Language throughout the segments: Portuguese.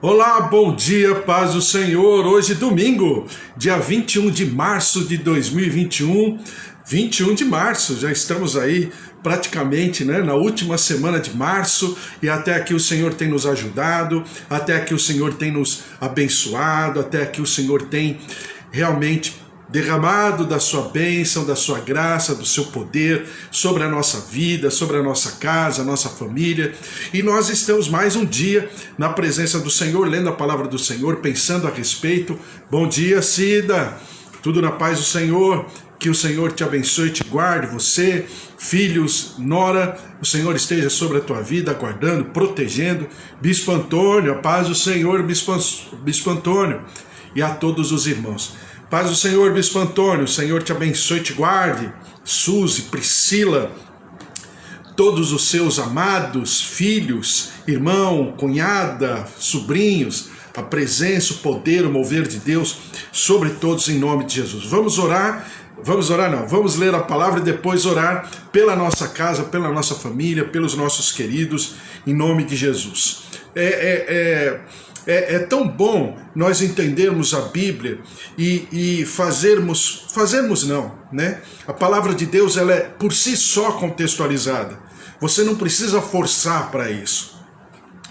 Olá, bom dia, paz do Senhor. Hoje, domingo, dia 21 de março de 2021. 21 de março, já estamos aí praticamente, na última semana de março, e até aqui o Senhor tem nos ajudado, até aqui o Senhor tem nos abençoado, até aqui o Senhor tem realmente derramado da sua bênção, da sua graça, do seu poder sobre a nossa vida, sobre a nossa casa, a nossa família. E nós estamos mais um dia na presença do Senhor, lendo a palavra do Senhor, pensando a respeito. Bom dia, Cida! Tudo na paz do Senhor? Que o Senhor te abençoe e te guarde, você, filhos, nora, o Senhor esteja sobre a tua vida, guardando, protegendo. Bispo Antônio, a paz do Senhor, Bispo Antônio, e a todos os irmãos. Paz do Senhor, Bispo Antônio, o Senhor te abençoe e te guarde. Suzy, Priscila, todos os seus amados filhos, irmão, cunhada, sobrinhos, a presença, o poder, o mover de Deus sobre todos em nome de Jesus. Vamos ler a palavra e depois orar pela nossa casa, pela nossa família, pelos nossos queridos, em nome de Jesus. É tão bom nós entendermos a Bíblia e fazermos não, né? A palavra de Deus, ela é por si só contextualizada. Você não precisa forçar para isso.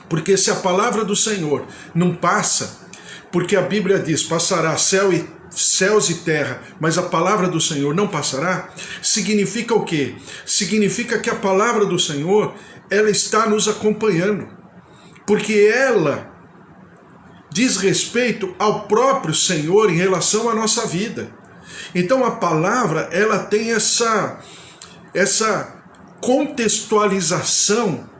Porque se a palavra do Senhor não passa, porque a Bíblia diz, passará céus e terra, mas a palavra do Senhor não passará, significa o quê? Significa que a palavra do Senhor, ela está nos acompanhando. Porque ela diz respeito ao próprio Senhor em relação à nossa vida. Então a palavra, ela tem essa contextualização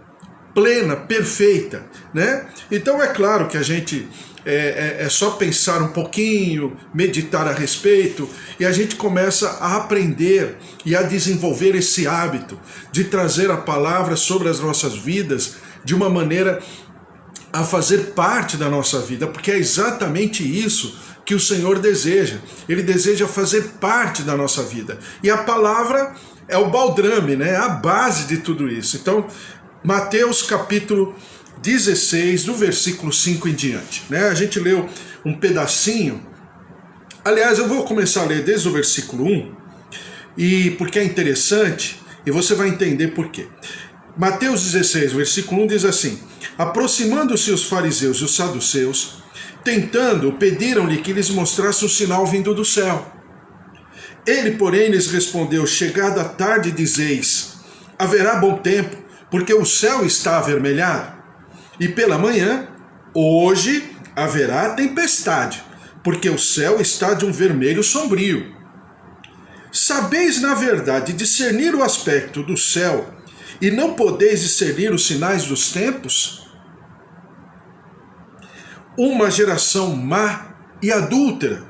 plena, perfeita, né? Então é claro que a gente é só pensar um pouquinho, meditar a respeito, e a gente começa a aprender e a desenvolver esse hábito de trazer a palavra sobre as nossas vidas de uma maneira a fazer parte da nossa vida, porque é exatamente isso que o Senhor deseja. Ele deseja fazer parte da nossa vida. E a palavra é o baldrame, né? A base de tudo isso. Então, Mateus capítulo 16, do versículo 5 em diante, né? A gente leu um pedacinho. Aliás, eu vou começar a ler desde o versículo 1, porque é interessante, e você vai entender por quê. Mateus 16, versículo 1 diz assim: aproximando-se os fariseus e os saduceus, tentando, pediram-lhe que lhes mostrasse um sinal vindo do céu. Ele, porém, lhes respondeu: chegada a tarde, dizeis, haverá bom tempo, porque o céu está avermelhado. E pela manhã, hoje, haverá tempestade, porque o céu está de um vermelho sombrio. Sabeis, na verdade, discernir o aspecto do céu, e não podeis discernir os sinais dos tempos? Uma geração má e adúltera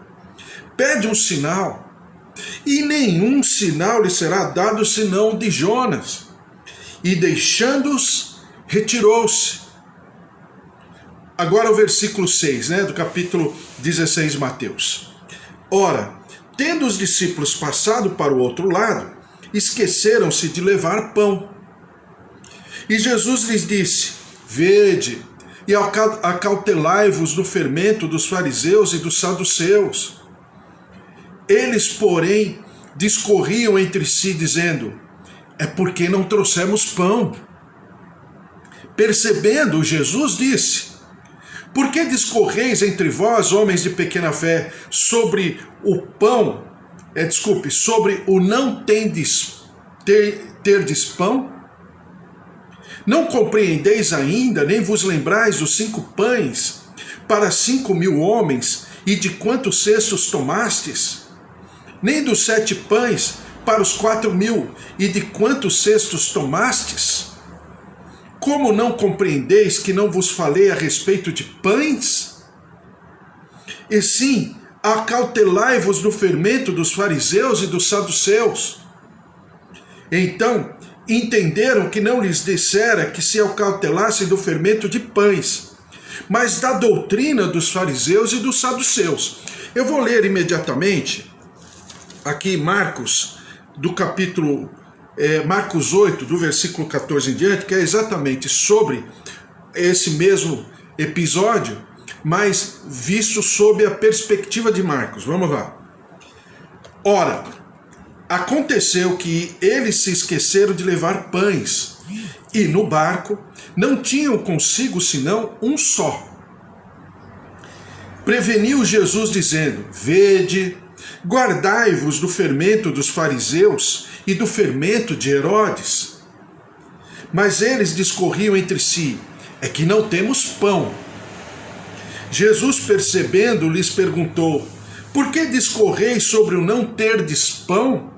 pede um sinal, e nenhum sinal lhe será dado senão o de Jonas. E deixando-os, retirou-se. Agora o versículo 6, do capítulo 16 de Mateus. Ora, tendo os discípulos passado para o outro lado, esqueceram-se de levar pão. E Jesus lhes disse: vede, e acautelai-vos do fermento dos fariseus e dos saduceus. Eles, porém, discorriam entre si, dizendo: é porque não trouxemos pão. Percebendo, Jesus disse: por que discorreis entre vós, homens de pequena fé, sobre o pão, sobre o não terdes pão? Não compreendeis ainda, nem vos lembrais dos 5 pães para 5.000 homens, e de quantos cestos tomastes? Nem dos 7 pães para os 4.000, e de quantos cestos tomastes? Como não compreendeis que não vos falei a respeito de pães? E sim, acautelai-vos do fermento dos fariseus e dos saduceus. Então, entenderam que não lhes dissera que se acautelassem do fermento de pães, mas da doutrina dos fariseus e dos saduceus. Eu vou ler imediatamente aqui Marcos, do capítulo Marcos 8, do versículo 14 em diante, que é exatamente sobre esse mesmo episódio, mas visto sob a perspectiva de Marcos. Vamos lá. Ora, aconteceu que eles se esqueceram de levar pães, e no barco não tinham consigo senão um só. Preveniu Jesus dizendo: Vede, guardai-vos do fermento dos fariseus e do fermento de Herodes. Mas eles discorriam entre si: É que não temos pão. Jesus, percebendo, lhes perguntou: Por que discorreis sobre o não terdes pão?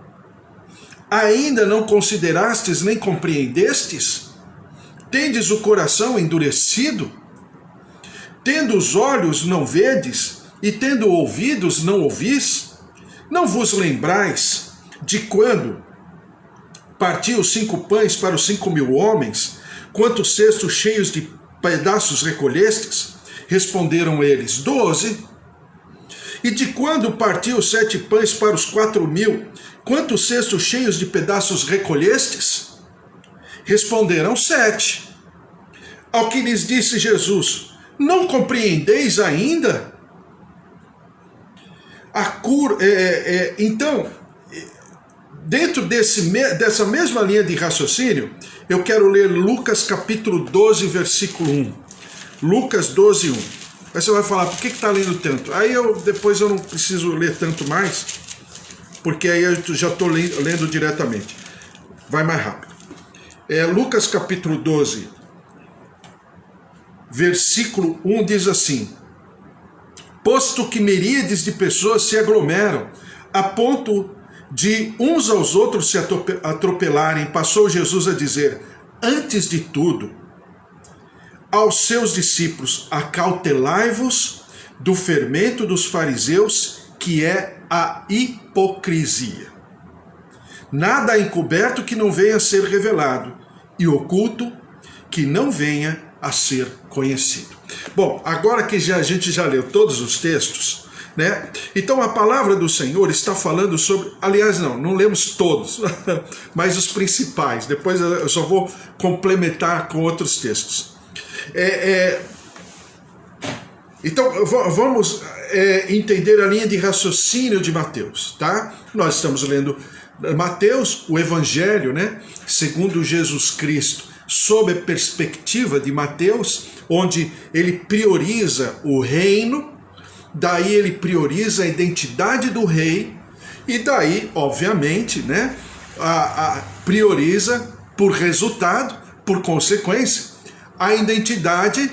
Ainda não considerastes nem compreendestes? Tendes o coração endurecido? Tendo os olhos não vedes, e tendo ouvidos não ouvis? Não vos lembrais de quando partiu os 5 pães para os 5.000 homens, quantos cestos cheios de pedaços recolhestes? Responderam eles: 12. E de quando partiu os 7 pães para os 4.000, quantos cestos cheios de pedaços recolhestes? Responderam: 7. Ao que lhes disse Jesus: Não compreendeis ainda? Então, dentro dessa mesma linha de raciocínio, eu quero ler Lucas capítulo 12, versículo 1. Lucas 12, 1. Aí você vai falar: por que está lendo tanto? Aí depois eu não preciso ler tanto mais, porque aí eu já estou lendo diretamente. Vai mais rápido. Lucas capítulo 12, versículo 1 diz assim: Posto que miríades de pessoas se aglomeram, a ponto de uns aos outros se atropelarem, passou Jesus a dizer: Antes de tudo, aos seus discípulos: Acautelai-vos do fermento dos fariseus, que é a hipocrisia. Nada há encoberto que não venha a ser revelado, e oculto que não venha a ser conhecido. Bom, agora que a gente já leu todos os textos, né? Então a palavra do Senhor está falando sobre, aliás, não lemos todos, mas os principais. Depois eu só vou complementar com outros textos. Então vamos entender a linha de raciocínio de Mateus, tá? Nós estamos lendo Mateus, o Evangelho, né? Segundo Jesus Cristo, sob a perspectiva de Mateus, onde ele prioriza o reino, daí ele prioriza a identidade do rei, e daí, obviamente, né, prioriza por resultado, por consequência, a identidade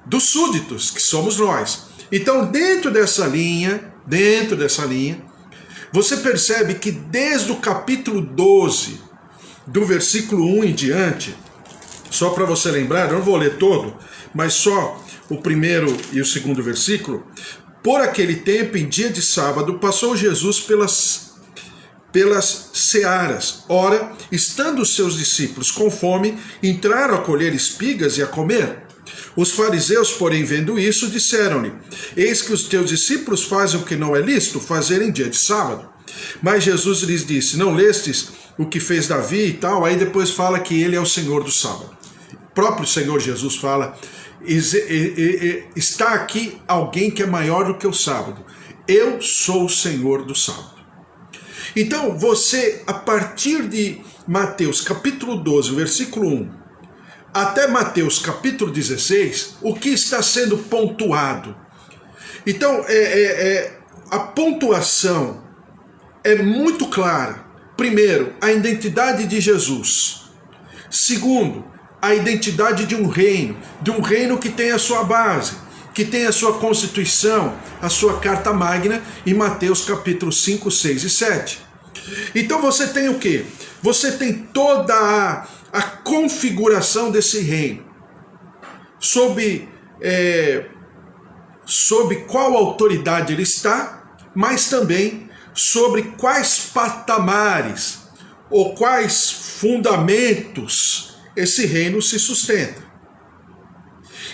dos súditos, que somos nós. Então, dentro dessa linha, você percebe que desde o capítulo 12, do versículo 1 em diante, só para você lembrar, eu não vou ler todo, mas só o primeiro e o segundo versículo. Por aquele tempo, em dia de sábado, passou Jesus pelas searas. Ora, estando os seus discípulos com fome, entraram a colher espigas e a comer. Os fariseus, porém, vendo isso, disseram-lhe: Eis que os teus discípulos fazem o que não é lícito fazer em dia de sábado. Mas Jesus lhes disse: Não lestes o que fez Davi e tal? Aí depois fala que ele é o Senhor do sábado. O próprio Senhor Jesus fala: está aqui alguém que é maior do que o sábado. Eu sou o Senhor do sábado. Então você, a partir de Mateus capítulo 12, versículo 1, até Mateus capítulo 16, o que está sendo pontuado? Então, a pontuação é muito clara. Primeiro, a identidade de Jesus. Segundo, a identidade de um reino que tem a sua base, que tem a sua constituição, a sua carta magna, em Mateus capítulo 5, 6 e 7. Então você tem o quê? Você tem toda a configuração desse reino, sob qual autoridade ele está, mas também sobre quais patamares ou quais fundamentos esse reino se sustenta.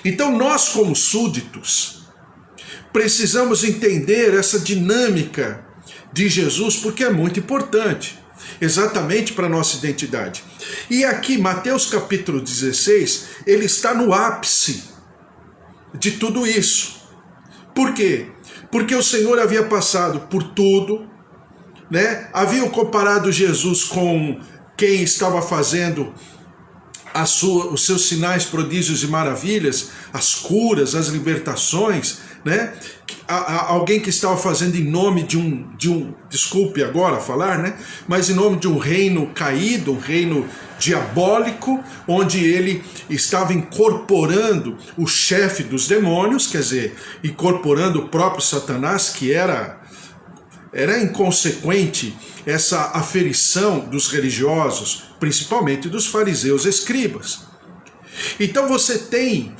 Então nós, como súditos, precisamos entender essa dinâmica de Jesus, porque é muito importante, exatamente para a nossa identidade. E aqui, Mateus capítulo 16, ele está no ápice de tudo isso. Por quê? Porque o Senhor havia passado por tudo, né? Haviam comparado Jesus com quem estava fazendo os seus sinais, prodígios e maravilhas, as curas, as libertações, né? Alguém que estava fazendo em nome de um, desculpe agora falar, né? Mas em nome de um reino caído, um reino diabólico, onde ele estava incorporando o chefe dos demônios, quer dizer, incorporando o próprio Satanás, que era inconsequente essa aferição dos religiosos, principalmente dos fariseus e escribas. Então você tem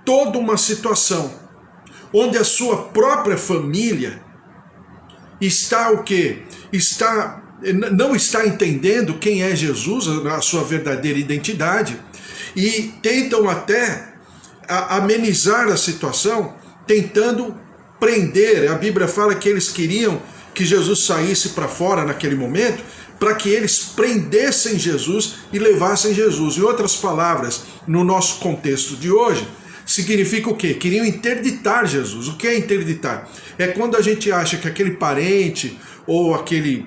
toda uma situação onde a sua própria família está o quê? Não está entendendo quem é Jesus, a sua verdadeira identidade, e tentam até amenizar a situação, tentando prender. A Bíblia fala que eles queriam que Jesus saísse para fora naquele momento, para que eles prendessem Jesus e levassem Jesus. Em outras palavras, no nosso contexto de hoje, significa o quê? Queriam interditar Jesus. O que é interditar? É quando a gente acha que aquele parente ou aquele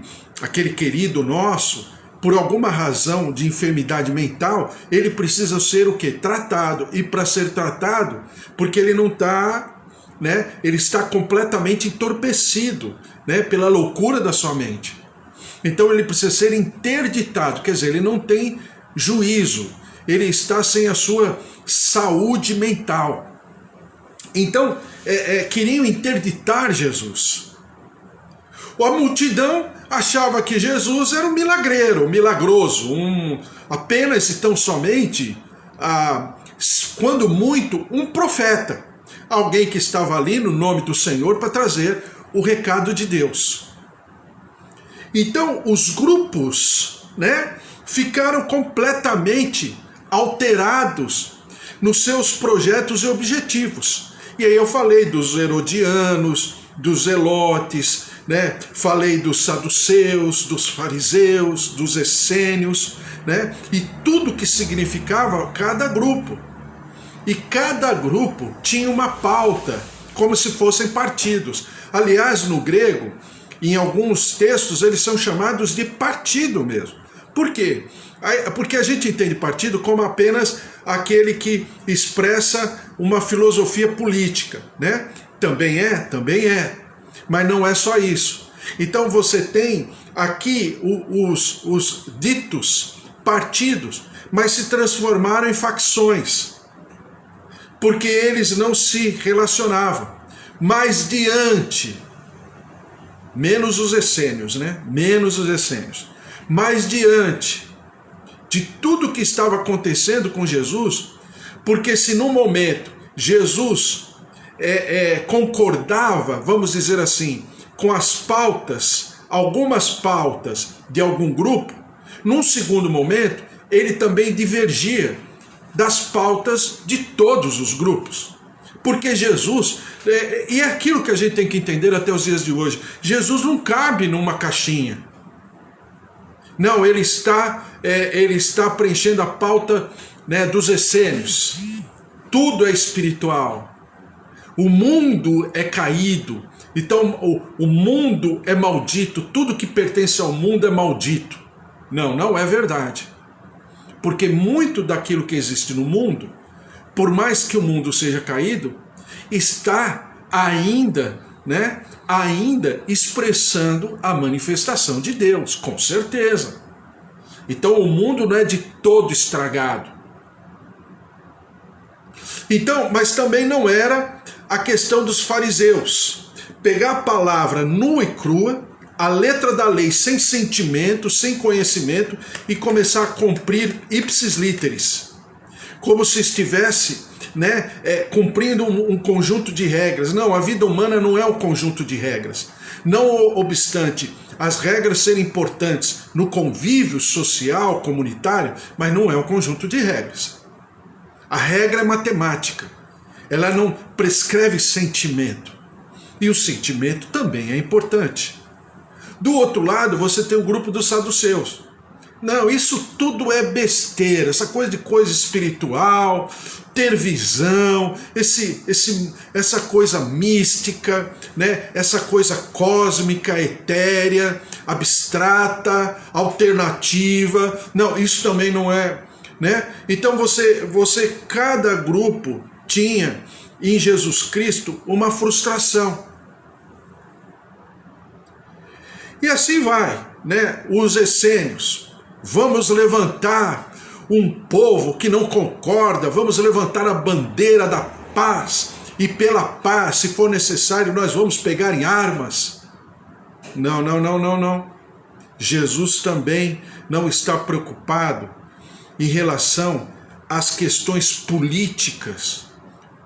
querido nosso, por alguma razão de enfermidade mental, ele precisa ser o quê? Tratado. E para ser tratado, porque ele não está, né? Ele está completamente entorpecido, né? Pela loucura da sua mente. Então ele precisa ser interditado, quer dizer, ele não tem juízo, ele está sem a sua saúde mental. Então, queriam interditar Jesus. A multidão achava que Jesus era um milagreiro, um milagroso, apenas e tão somente, quando muito, um profeta. Alguém que estava ali no nome do Senhor para trazer o recado de Deus. Então, os grupos, né, ficaram completamente alterados nos seus projetos e objetivos. E aí eu falei dos herodianos, dos zelotes, né? Falei dos saduceus, dos fariseus, dos essênios, né? E tudo que significava cada grupo. E cada grupo tinha uma pauta, como se fossem partidos. Aliás, no grego, em alguns textos, eles são chamados de partido mesmo. Por quê? Porque a gente entende partido como apenas aquele que expressa uma filosofia política, né? Também é, mas não é só isso. Então você tem aqui os ditos partidos, mas se transformaram em facções, porque eles não se relacionavam. Mas diante, menos os essênios, né? Menos os essênios. Mas diante de tudo que estava acontecendo com Jesus, porque se no momento Jesus concordava, vamos dizer assim, com as pautas, algumas pautas de algum grupo, num segundo momento ele também divergia das pautas de todos os grupos. Porque Jesus, e é aquilo que a gente tem que entender até os dias de hoje, Jesus não cabe numa caixinha. Não, ele está preenchendo a pauta, né, dos essênios. Tudo é espiritual. O mundo é caído. Então o mundo é maldito. Tudo que pertence ao mundo é maldito. Não, não é verdade. Porque muito daquilo que existe no mundo, por mais que o mundo seja caído, está ainda, né, expressando a manifestação de Deus, com certeza. Então o mundo não é de todo estragado. Então, mas também não era a questão dos fariseus. Pegar a palavra nua e crua, a letra da lei sem sentimento, sem conhecimento, e começar a cumprir ipsis literis, como se estivesse, né, cumprindo um conjunto de regras. Não, a vida humana não é um conjunto de regras. Não obstante as regras serem importantes no convívio social, comunitário, mas não é um conjunto de regras. A regra é matemática. Ela não prescreve sentimento. E o sentimento também é importante. Do outro lado, você tem o grupo dos saduceus. Não, isso tudo é besteira, essa coisa espiritual, ter visão, essa coisa mística, né? Essa coisa cósmica, etérea, abstrata, alternativa. Não, isso também não é, né? Então cada grupo tinha em Jesus Cristo uma frustração. E assim vai, né? Os essênios. Vamos levantar um povo que não concorda, vamos levantar a bandeira da paz, e pela paz, se for necessário, nós vamos pegar em armas. Não, não, não, não, não. Jesus também não está preocupado em relação às questões políticas,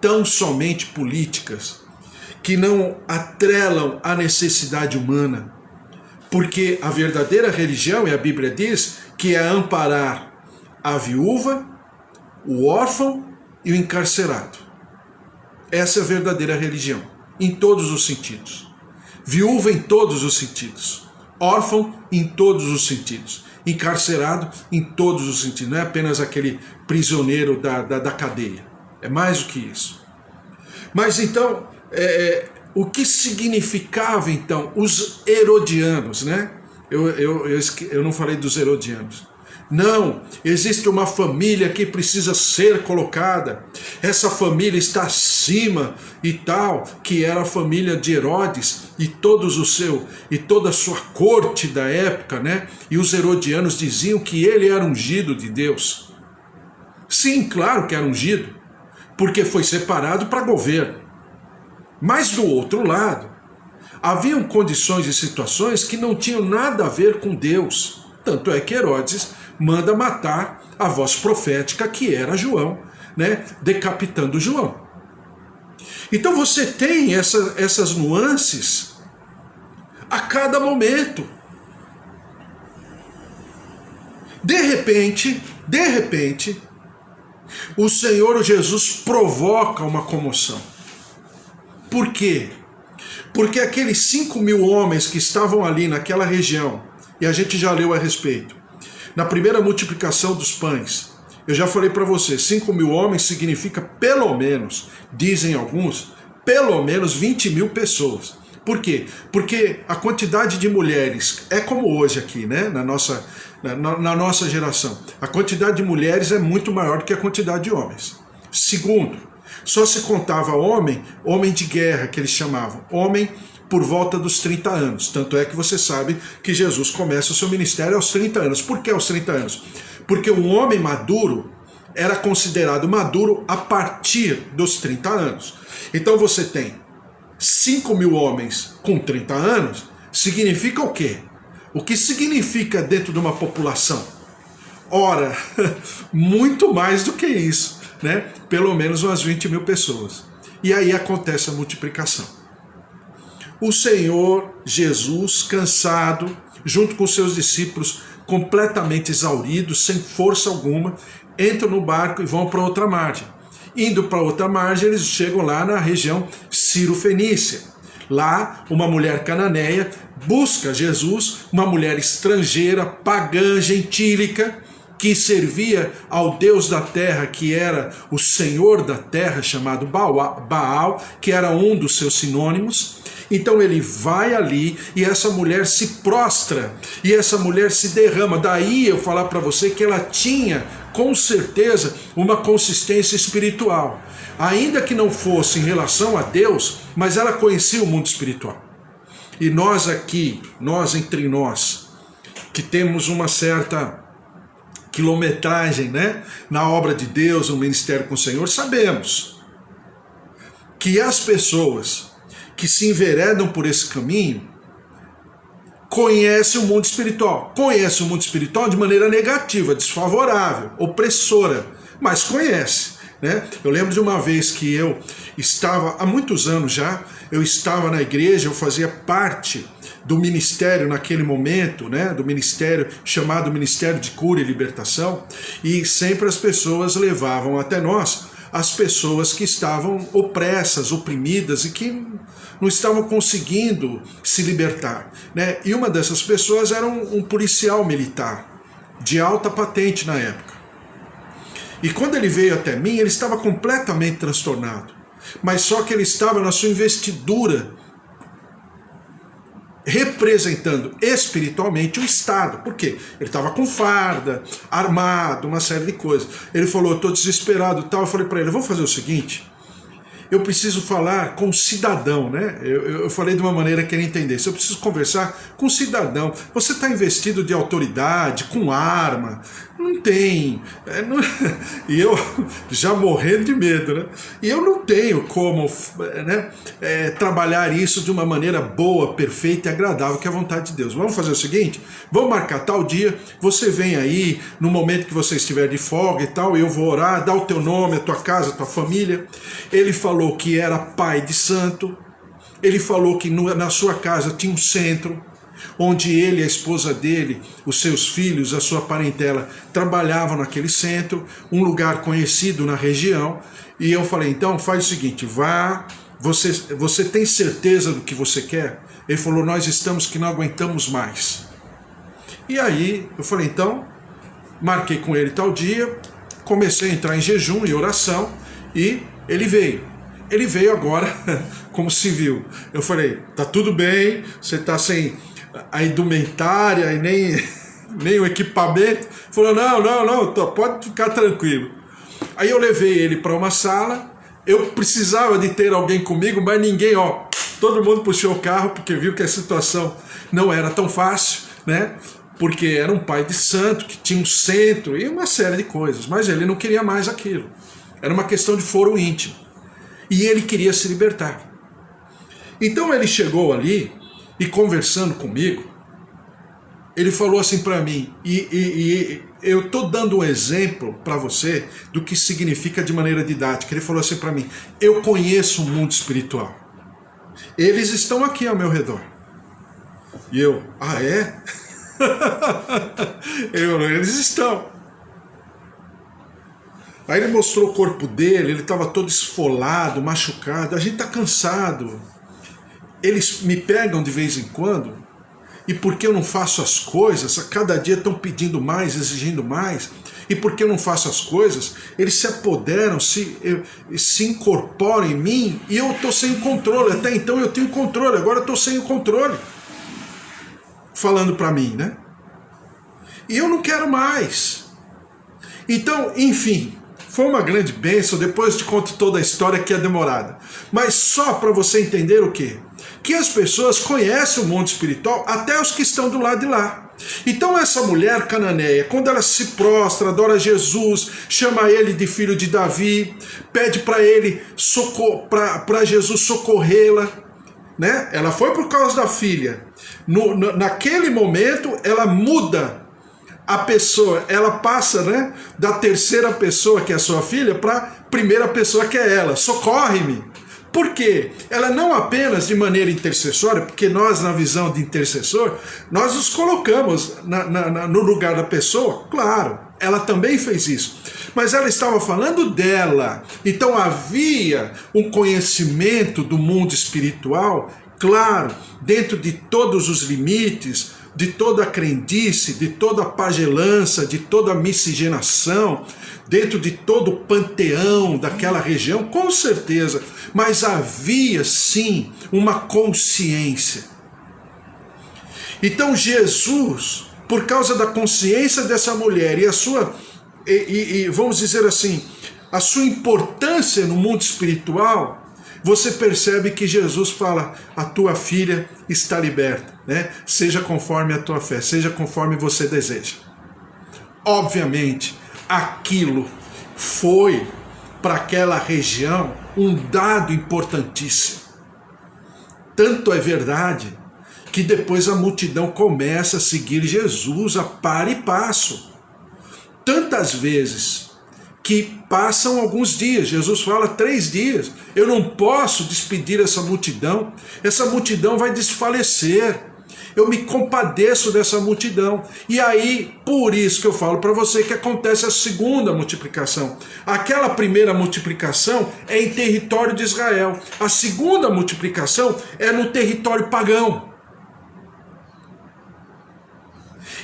tão somente políticas, que não atrelam a necessidade humana. Porque a verdadeira religião, e a Bíblia diz, que é amparar a viúva, o órfão e o encarcerado. Essa é a verdadeira religião, em todos os sentidos. Viúva em todos os sentidos. Órfão em todos os sentidos. Encarcerado em todos os sentidos. Não é apenas aquele prisioneiro da cadeia. É mais do que isso. Mas então, o que significava então os herodianos, né? Eu não falei dos herodianos. Não, existe uma família que precisa ser colocada. Essa família está acima e tal, que era a família de Herodes e toda a sua corte da época, né? E os herodianos diziam que ele era ungido de Deus. Sim, claro que era ungido, porque foi separado para governo. Mas do outro lado, haviam condições e situações que não tinham nada a ver com Deus. Tanto é que Herodes manda matar a voz profética que era João, né? Decapitando João. Então você tem essas nuances a cada momento. De repente, o Senhor Jesus provoca uma comoção. Por quê? Porque aqueles 5.000 homens que estavam ali naquela região, e a gente já leu a respeito, na primeira multiplicação dos pães, eu já falei para você, 5.000 homens significa pelo menos, dizem alguns, pelo menos 20.000 pessoas. Por quê? Porque a quantidade de mulheres é como hoje aqui, né? Na nossa geração. A quantidade de mulheres é muito maior do que a quantidade de homens. Segundo, só se contava homem de guerra, que eles chamavam, homem por volta dos 30 anos. Tanto é que você sabe que Jesus começa o seu ministério aos 30 anos. Por que aos 30 anos? Porque um homem maduro era considerado maduro a partir dos 30 anos. Então você tem 5.000 homens com 30 anos, significa o quê? O que significa dentro de uma população? Ora, muito mais do que isso, né? Pelo menos umas 20.000 pessoas. E aí acontece a multiplicação. O Senhor Jesus, cansado, junto com seus discípulos, completamente exauridos, sem força alguma, entram no barco e vão para outra margem. Indo para outra margem, eles chegam lá na região Ciro-Fenícia. Lá, uma mulher cananeia busca Jesus, uma mulher estrangeira, pagã, gentílica, que servia ao Deus da terra, que era o Senhor da terra, chamado Baal, que era um dos seus sinônimos. Então ele vai ali e essa mulher se prostra, e essa mulher se derrama. Daí eu falar para você que ela tinha, com certeza, uma consistência espiritual. Ainda que não fosse em relação a Deus, mas ela conhecia o mundo espiritual. E nós aqui, nós entre nós, que temos uma certa quilometragem, né, na obra de Deus, no ministério com o Senhor, sabemos que as pessoas que se enveredam por esse caminho conhecem o mundo espiritual. Conhecem o mundo espiritual de maneira negativa, desfavorável, opressora, mas conhece, né? Eu lembro de uma vez que eu estava, há muitos anos já, eu estava na igreja, eu fazia parte do ministério naquele momento, né, do ministério chamado Ministério de Cura e Libertação, e sempre as pessoas levavam até nós as pessoas que estavam opressas, oprimidas e que não estavam conseguindo se libertar, né? E uma dessas pessoas era um policial militar, de alta patente na época. E quando ele veio até mim, ele estava completamente transtornado. Mas só que ele estava na sua investidura, representando espiritualmente o Estado. Por quê? Ele estava com farda, armado, uma série de coisas. Ele falou, eu estou desesperado e tal. Eu falei para ele, vamos fazer o seguinte, eu preciso falar com um cidadão, né? Eu falei de uma maneira que ele entendesse. Eu preciso conversar com um cidadão. Você está investido de autoridade, com arma. Não tem. E eu já morrendo de medo, né? E eu não tenho como, né, trabalhar isso de uma maneira boa, perfeita e agradável, que é a vontade de Deus. Vamos fazer o seguinte? Vamos marcar tal dia, você vem aí, no momento que você estiver de folga e tal, eu vou orar, dá o teu nome, a tua casa, a tua família. Ele falou que era pai de santo, ele falou que na sua casa tinha um centro, onde ele e a esposa dele, os seus filhos, a sua parentela, trabalhavam naquele centro, um lugar conhecido na região. E eu falei, então faz o seguinte, vá, você tem certeza do que você quer? Ele falou, nós estamos que não aguentamos mais. E aí eu falei, então, marquei com ele tal dia, comecei a entrar em jejum e oração, e ele veio. Ele veio agora como civil. Eu falei, tá tudo bem, você tá sem a indumentária e nem o equipamento. Ele falou, não, pode ficar tranquilo. Aí eu levei ele para uma sala, eu precisava de ter alguém comigo, mas ninguém, todo mundo puxou o carro, porque viu que a situação não era tão fácil, né? Porque era um pai de santo, que tinha um centro e uma série de coisas, mas ele não queria mais aquilo. Era uma questão de foro íntimo. E ele queria se libertar. Então ele chegou ali e conversando comigo, ele falou assim para mim, e eu estou dando um exemplo para você do que significa de maneira didática. Ele falou assim para mim, eu conheço o mundo espiritual. Eles estão aqui ao meu redor. E eu, é? Eles estão. Aí ele mostrou o corpo dele, ele estava todo esfolado, machucado, a gente está cansado. Eles me pegam de vez em quando, e porque eu não faço as coisas, a cada dia estão pedindo mais, exigindo mais, e porque eu não faço as coisas, eles se apoderam, se incorporam em mim, e eu estou sem o controle. Até então eu tinha o controle, agora eu estou sem o controle. Falando para mim, né? E eu não quero mais. Então, enfim, foi uma grande bênção. Depois te conto toda a história, que é demorada. Mas só para você entender o quê? Que as pessoas conhecem o mundo espiritual, até os que estão do lado de lá. Então essa mulher cananeia, quando ela se prostra, adora Jesus, chama ele de filho de Davi, pede para ele, para Jesus socorrê-la, né? Ela foi por causa da filha. Naquele momento ela muda a pessoa, ela passa, né, da terceira pessoa, que é a sua filha, para a primeira pessoa, que é ela. Socorre-me. Por quê? Ela não apenas de maneira intercessória, porque nós, na visão de intercessor, nós nos colocamos no lugar da pessoa, claro, ela também fez isso, mas ela estava falando dela. Então havia um conhecimento do mundo espiritual, claro, dentro de todos os limites, de toda a crendice, de toda a pagelança, de toda a miscigenação, dentro de todo o panteão daquela região, com certeza, mas havia sim uma consciência. Então Jesus, por causa da consciência dessa mulher e a sua, vamos dizer assim, a sua importância no mundo espiritual, você percebe que Jesus fala, a tua filha está liberta, né? Seja conforme a tua fé, seja conforme você deseja. Obviamente, aquilo foi para aquela região um dado importantíssimo. Tanto é verdade que depois a multidão começa a seguir Jesus a par e passo. Tantas vezes que passam alguns dias, Jesus fala 3 dias, eu não posso despedir essa multidão vai desfalecer, eu me compadeço dessa multidão. E aí, por isso que eu falo para você que acontece a segunda multiplicação. Aquela primeira multiplicação é em território de Israel, a segunda multiplicação é no território pagão.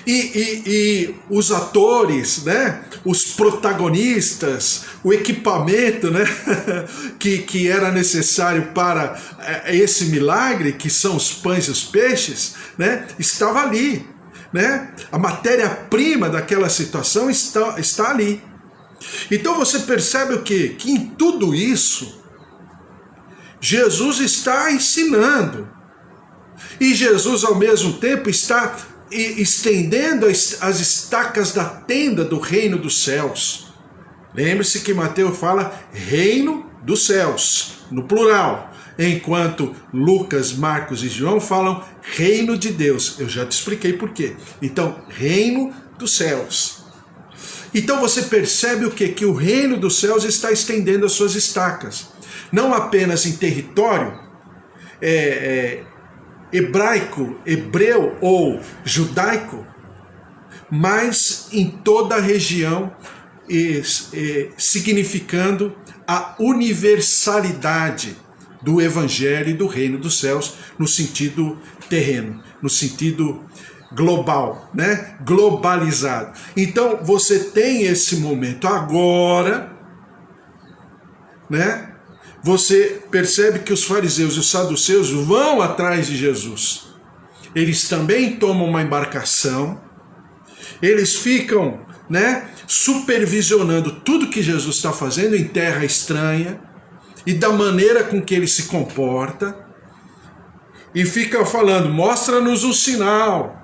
e os atores, né, os protagonistas, o equipamento, né, que era necessário para esse milagre, que são os pães e os peixes, né, estava ali, né? A matéria-prima daquela situação está ali. Então você percebe o quê? Que em tudo isso, Jesus está ensinando. E Jesus, ao mesmo tempo, está estendendo as estacas da tenda do reino dos céus. Lembre-se que Mateus fala reino dos céus, no plural, enquanto Lucas, Marcos e João falam reino de Deus. Eu já te expliquei por quê. Então, reino dos céus. Então você percebe o quê? Que o reino dos céus está estendendo as suas estacas. Não apenas em território hebraico, hebreu ou judaico, mas em toda a região, significando a universalidade do evangelho e do reino dos céus no sentido terreno, no sentido global, né? Globalizado. Então você tem esse momento agora, né? Você percebe que os fariseus e os saduceus vão atrás de Jesus. Eles também tomam uma embarcação, eles ficam, né, supervisionando tudo que Jesus está fazendo em terra estranha e da maneira com que ele se comporta, e ficam falando, mostra-nos um sinal.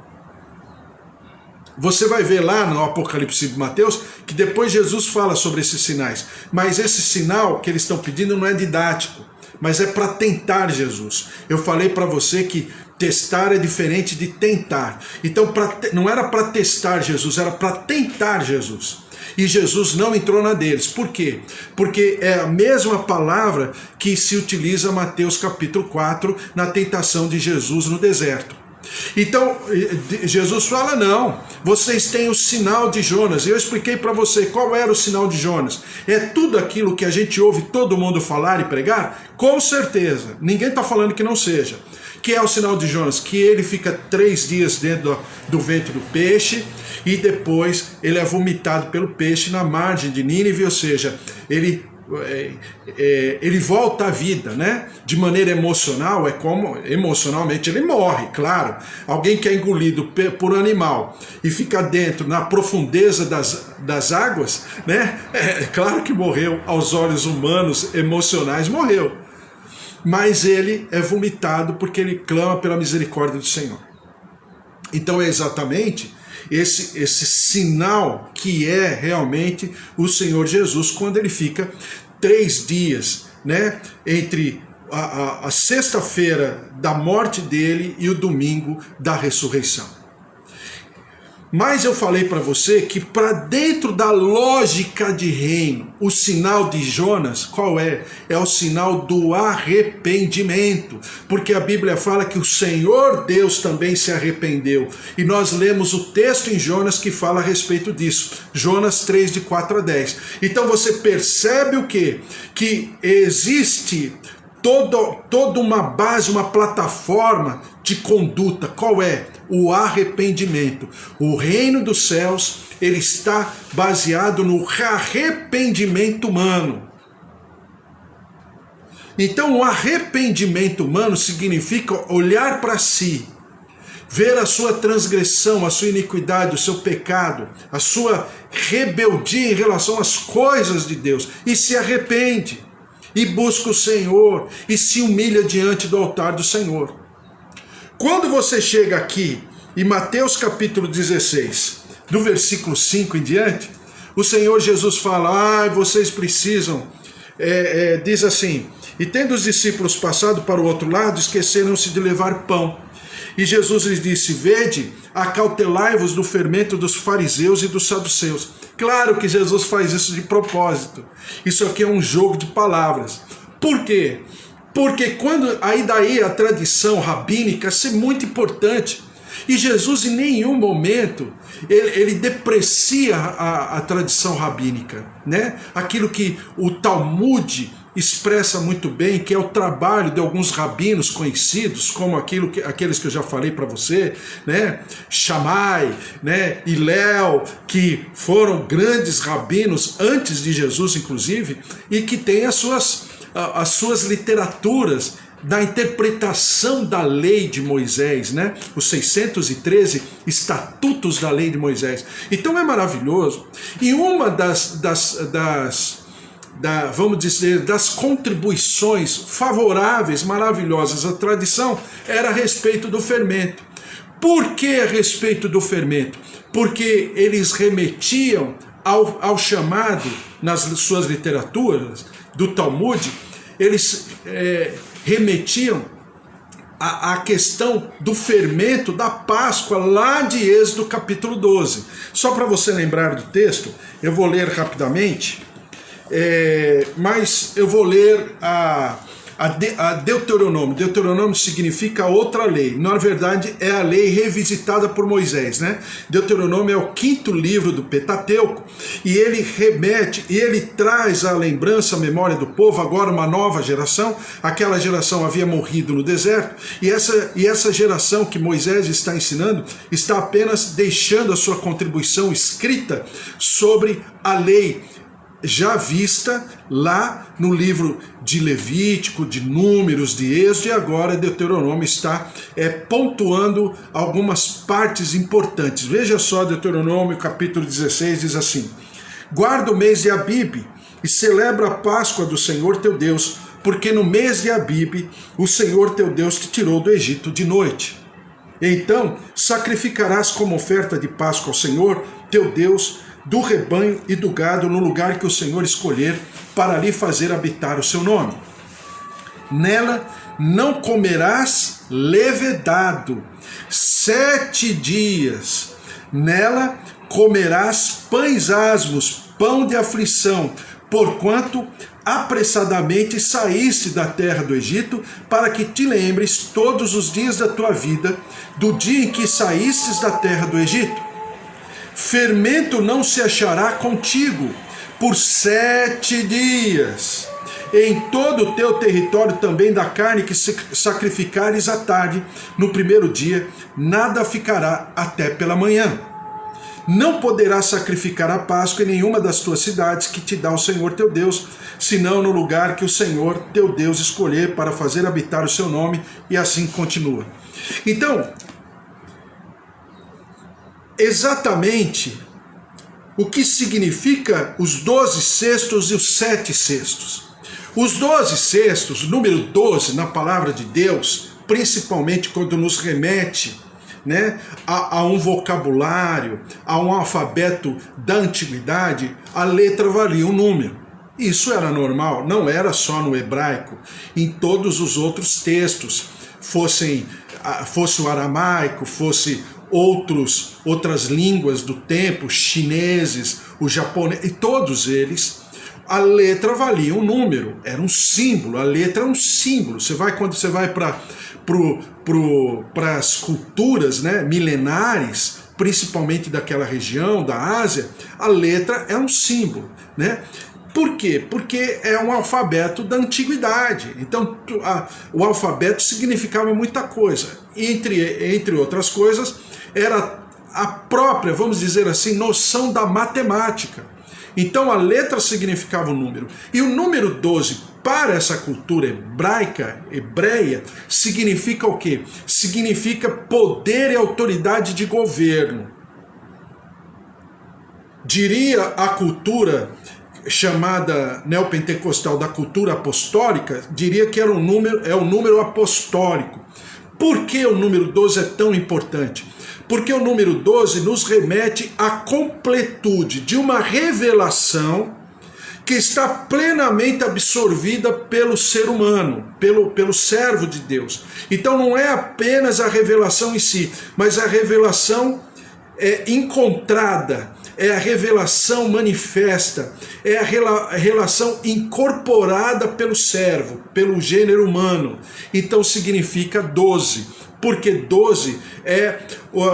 Você vai ver lá no Apocalipse de Mateus que depois Jesus fala sobre esses sinais. Mas esse sinal que eles estão pedindo não é didático, mas é para tentar Jesus. Eu falei para você que testar é diferente de tentar. Então não era para testar Jesus, era para tentar Jesus. E Jesus não entrou na deles. Por quê? Porque é a mesma palavra que se utiliza em Mateus capítulo 4, na tentação de Jesus no deserto. Então, Jesus fala, não, vocês têm o sinal de Jonas. Eu expliquei para você qual era o sinal de Jonas. É tudo aquilo que a gente ouve todo mundo falar e pregar? Com certeza, ninguém está falando que não seja. Que é o sinal de Jonas? Que ele fica 3 dias dentro do ventre do peixe e depois ele é vomitado pelo peixe na margem de Nínive, ou seja, ele volta à vida, né? De maneira emocional, é como emocionalmente ele morre, claro. Alguém que é engolido por animal e fica dentro, na profundeza das águas, né? É claro que morreu, aos olhos humanos, emocionais, morreu. Mas ele é vomitado porque ele clama pela misericórdia do Senhor. Então é exatamente esse sinal que é realmente o Senhor Jesus, quando ele fica 3 dias, né, entre a sexta-feira da morte dele e o domingo da ressurreição. Mas eu falei para você que para dentro da lógica de reino, o sinal de Jonas, qual é? É o sinal do arrependimento. Porque a Bíblia fala que o Senhor Deus também se arrependeu. E nós lemos o texto em Jonas que fala a respeito disso. Jonas 3, de 4 a 10. Então você percebe o quê? Que existe toda uma base, uma plataforma de conduta. Qual é? O arrependimento. O reino dos céus, ele está baseado no arrependimento humano. Então o arrependimento humano significa olhar para si, ver a sua transgressão, a sua iniquidade, o seu pecado, a sua rebeldia em relação às coisas de Deus, e se arrepende, e busca o Senhor, e se humilha diante do altar do Senhor. Quando você chega aqui em Mateus capítulo 16, do versículo 5 em diante, o Senhor Jesus fala, vocês precisam, diz assim, e tendo os discípulos passado para o outro lado, esqueceram-se de levar pão. E Jesus lhes disse, vede, acautelai-vos do fermento dos fariseus e dos saduceus. Claro que Jesus faz isso de propósito. Isso aqui é um jogo de palavras. Por quê? Porque daí a tradição rabínica é muito importante. E Jesus em nenhum momento ele deprecia a tradição rabínica, né? Aquilo que o Talmud expressa muito bem, que é o trabalho de alguns rabinos conhecidos, como aqueles que eu já falei para você, né? Shammai, né? Hillel, que foram grandes rabinos antes de Jesus, inclusive, e que têm as suas literaturas da interpretação da lei de Moisés, né? Os 613 estatutos da lei de Moisés. Então é maravilhoso. E uma vamos dizer, das contribuições favoráveis, maravilhosas à tradição, era a respeito do fermento. Por que a respeito do fermento? Porque eles remetiam ao chamado, nas suas literaturas, do Talmud, eles remetiam à questão do fermento da Páscoa, lá de Êxodo capítulo 12. Só para você lembrar do texto, eu vou ler rapidamente, mas eu vou ler a Deuteronômio. Deuteronômio significa outra lei. Na verdade, é a lei revisitada por Moisés, né? Deuteronômio é o 5º livro do Pentateuco, e ele remete, e ele traz à lembrança, à memória do povo, agora uma nova geração. Aquela geração havia morrido no deserto, e essa geração que Moisés está ensinando, está apenas deixando a sua contribuição escrita sobre a lei já vista lá no livro de Levítico, de Números, de Êxodo, e agora Deuteronômio está pontuando algumas partes importantes. Veja só, Deuteronômio capítulo 16 diz assim: guarda o mês de Abibe e celebra a Páscoa do Senhor teu Deus, porque no mês de Abibe o Senhor teu Deus te tirou do Egito de noite. Então sacrificarás como oferta de Páscoa ao Senhor teu Deus do rebanho e do gado no lugar que o Senhor escolher para lhe fazer habitar o seu nome. Nela não comerás levedado 7 dias. Nela comerás pães asmos, pão de aflição, porquanto apressadamente saíste da terra do Egito, para que te lembres todos os dias da tua vida, do dia em que saístes da terra do Egito. Fermento não se achará contigo por 7 dias. Em todo o teu território também da carne que sacrificares à tarde, no primeiro dia, nada ficará até pela manhã. Não poderás sacrificar a Páscoa em nenhuma das tuas cidades que te dá o Senhor teu Deus, senão no lugar que o Senhor teu Deus escolher para fazer habitar o seu nome, e assim continua. Então, exatamente o que significa os 12 cestos e os 7 cestos. Os 12 cestos, o número 12 na palavra de Deus, principalmente quando nos remete, né, a um vocabulário, a um alfabeto da antiguidade, a letra valia um número. Isso era normal, não era só no hebraico, em todos os outros textos, fosse o aramaico, fosse outras línguas do tempo, chineses, o japonês, e todos eles, a letra valia um número, era um símbolo, a letra é um símbolo. Quando você vai para as culturas, né, milenares, principalmente daquela região, da Ásia, a letra é um símbolo, né? Por quê? Porque é um alfabeto da antiguidade. Então, o alfabeto significava muita coisa. Entre outras coisas, era a própria, vamos dizer assim, noção da matemática. Então, a letra significava um número. E o número 12, para essa cultura hebreia, significa o quê? Significa poder e autoridade de governo. Diria a cultura chamada neopentecostal da cultura apostólica, diria que é um número apostólico. Por que o número 12 é tão importante? Porque o número 12 nos remete à completude de uma revelação que está plenamente absorvida pelo ser humano, pelo servo de Deus. Então não é apenas a revelação em si, mas a revelação encontrada, é a revelação manifesta, é a relação incorporada pelo servo, pelo gênero humano. Então significa 12, porque 12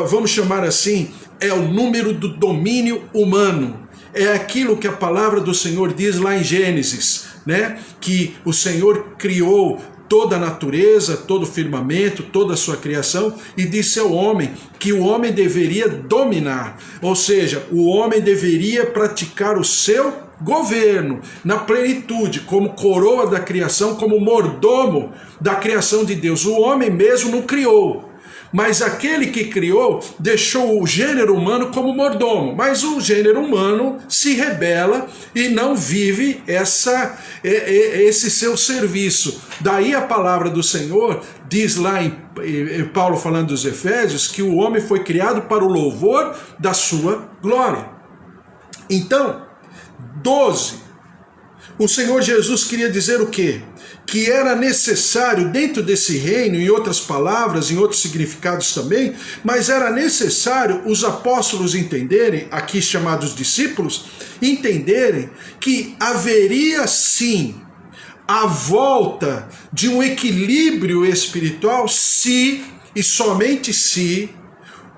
vamos chamar assim, é o número do domínio humano. É aquilo que a palavra do Senhor diz lá em Gênesis, né? Que o Senhor criou toda a natureza, todo o firmamento, toda a sua criação, e disse ao homem que o homem deveria dominar, ou seja, o homem deveria praticar o seu governo na plenitude, como coroa da criação, como mordomo da criação de Deus. O homem mesmo não criou, mas aquele que criou deixou o gênero humano como mordomo, mas o gênero humano se rebela e não vive esse seu serviço. Daí a palavra do Senhor diz lá em Paulo falando dos Efésios que o homem foi criado para o louvor da sua glória. Então, 12, o Senhor Jesus queria dizer o quê? Que era necessário dentro desse reino, em outras palavras, em outros significados também, mas era necessário os apóstolos entenderem, aqui chamados discípulos, entenderem que haveria sim a volta de um equilíbrio espiritual se, e somente se,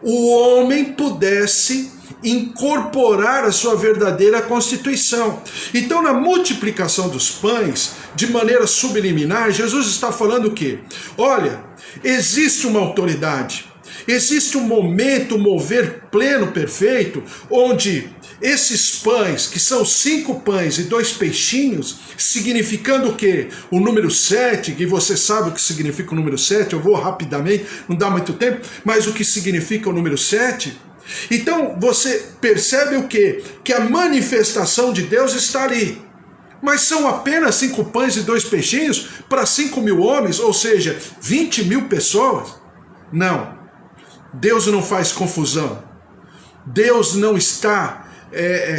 o homem pudesse incorporar a sua verdadeira constituição. Então, na multiplicação dos pães, de maneira subliminar, Jesus está falando o quê? Olha, existe uma autoridade, existe um momento, um mover pleno, perfeito, onde esses pães, que são 5 pães e 2 peixinhos, significando o quê? O número 7, que você sabe o que significa o número 7, eu vou rapidamente, não dá muito tempo, mas o que significa o número 7? Então você percebe o quê? Que a manifestação de Deus está ali. Mas são apenas 5 pães e 2 peixinhos para 5.000 homens, ou seja, 20.000 pessoas? Não. Deus não faz confusão. Deus não está